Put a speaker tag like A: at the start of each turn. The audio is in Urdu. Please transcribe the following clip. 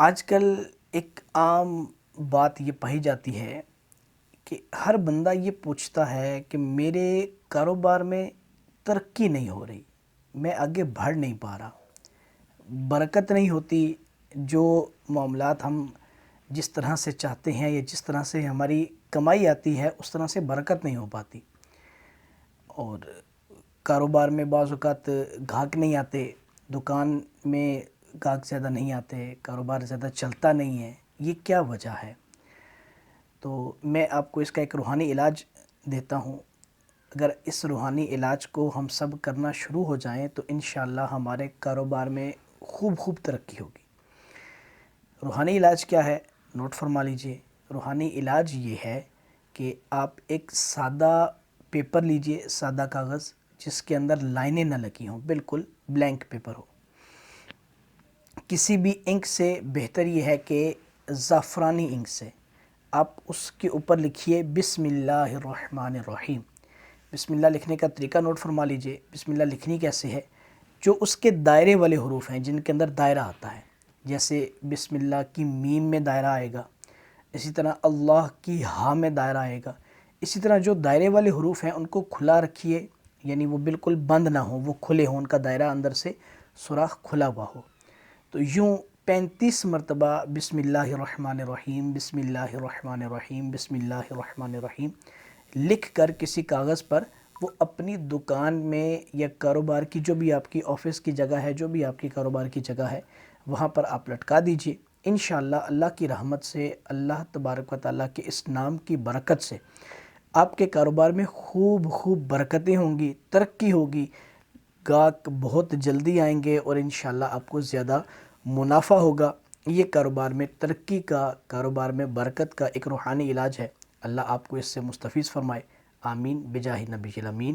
A: آج کل ایک عام بات یہ پائی جاتی ہے کہ ہر بندہ یہ پوچھتا ہے کہ میرے کاروبار میں ترقی نہیں ہو رہی، میں آگے بڑھ نہیں پا رہا، برکت نہیں ہوتی، جو معاملات ہم جس طرح سے چاہتے ہیں یا جس طرح سے ہماری کمائی آتی ہے اس طرح سے برکت نہیں ہو پاتی، اور کاروبار میں بعض اوقات گاہک نہیں آتے، دکان میں گاہک زیادہ نہیں آتے، کاروبار زیادہ چلتا نہیں ہے، یہ کیا وجہ ہے؟ تو میں آپ کو اس کا ایک روحانی علاج دیتا ہوں۔ اگر اس روحانی علاج کو ہم سب کرنا شروع ہو جائیں تو انشاءاللہ ہمارے کاروبار میں خوب ترقی ہوگی۔ روحانی علاج کیا ہے؟ نوٹ فرما لیجئے۔ روحانی علاج یہ ہے کہ آپ ایک سادہ پیپر لیجئے، سادہ کاغذ جس کے اندر لائنیں نہ لگی ہوں، بالکل بلینک پیپر ہو۔ کسی بھی انک سے بہتر یہ ہے کہ زعفرانی انک سے آپ اس کے اوپر لکھیے بسم اللہ الرحمن الرحیم۔ بسم اللہ لکھنے کا طریقہ نوٹ فرما لیجئے۔ بسم اللہ لکھنی کیسے ہے؟ جو اس کے دائرے والے حروف ہیں جن کے اندر دائرہ آتا ہے، جیسے بسم اللہ کی میم میں دائرہ آئے گا، اسی طرح اللہ کی ہاں میں دائرہ آئے گا، اسی طرح جو دائرے والے حروف ہیں ان کو کھلا رکھیے، یعنی وہ بالکل بند نہ ہوں، وہ کھلے ہوں، ان کا دائرہ اندر سے سوراخ کھلا ہوا ہو۔ تو یوں 35 مرتبہ بسم اللہ الرحمن الرحیم، بسم اللہ الرحمن الرحیم، بسم اللہ الرحمن الرحیم لکھ کر کسی کاغذ پر وہ اپنی دکان میں یا کاروبار کی جو بھی آپ کی آفس کی جگہ ہے، جو بھی آپ کی کاروبار کی جگہ ہے، وہاں پر آپ لٹکا دیجئے۔ انشاءاللہ اللہ کی رحمت سے، اللہ تبارک و تعالیٰ کے اس نام کی برکت سے آپ کے کاروبار میں خوب برکتیں ہوں گی، ترقی ہوگی، گاہک بہت جلدی آئیں گے اور انشاءاللہ آپ کو زیادہ منافع ہوگا۔ یہ کاروبار میں ترقی کا، کاروبار میں برکت کا ایک روحانی علاج ہے۔ اللہ آپ کو اس سے مستفیض فرمائے، آمین بجاہ نبی الامین۔